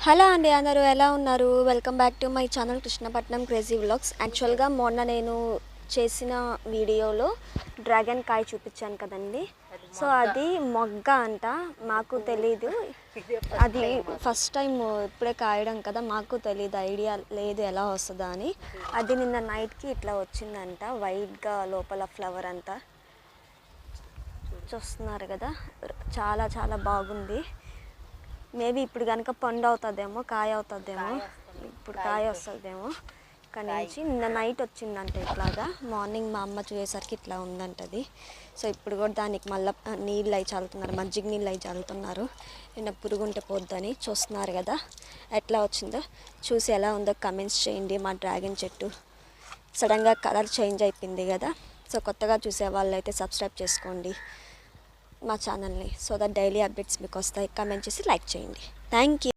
Hello అండి, అందరూ ఎలా ఉన్నారు? Welcome back to my channel Krishnapatnam crazy vlogs. యాక్చువల్గా మొన్న నేను చేసిన వీడియోలో డ్రాగన్ కాయ చూపించాను కదండి. సో అది మొగ్గ అంట, మాకు తెలీదు. అది ఫస్ట్ టైం ఇప్పుడే కాయడం కదా, మాకు తెలీదు, ఐడియా లేదు ఎలా వస్తుందా అని. అది నిన్న నైట్కి ఇట్లా వచ్చిందంట, వైట్గా లోపల ఫ్లవర్ అంతా చూస్తున్నారు కదా, చాలా చాలా బాగుంది. మేబీ ఇప్పుడు కనుక పండు అవుతుందేమో, కాయ అవుతుందేమో, ఇప్పుడు కాయ వస్తుందేమో. కానీ నుంచి నిన్న నైట్ వచ్చిందంట ఇట్లాగా. మార్నింగ్ మా అమ్మ చూసేసరికి ఇట్లా ఉందంటది. సో ఇప్పుడు కూడా దానికి మళ్ళీ నీళ్ళు అవి చల్లుతున్నారు, మజ్జిగ నీళ్ళు అవి చల్లుతున్నారు. నిన్న పురుగుంటే పోద్దని. చూస్తున్నారు కదా ఎట్లా వచ్చిందో. చూసి ఎలా ఉందో కమెంట్స్ చేయండి. మా డ్రాగన్ చెట్టు సడన్గా కలర్ చేంజ్ అయిపోయింది కదా. సో కొత్తగా చూసే వాళ్ళు అయితే సబ్స్క్రైబ్ చేసుకోండి మా ఛానల్ని. సో దట్ డైలీ అప్డేట్స్ మీకు వస్తాయి. కమెంట్ చేసి లైక్ చేయండి. Thank you.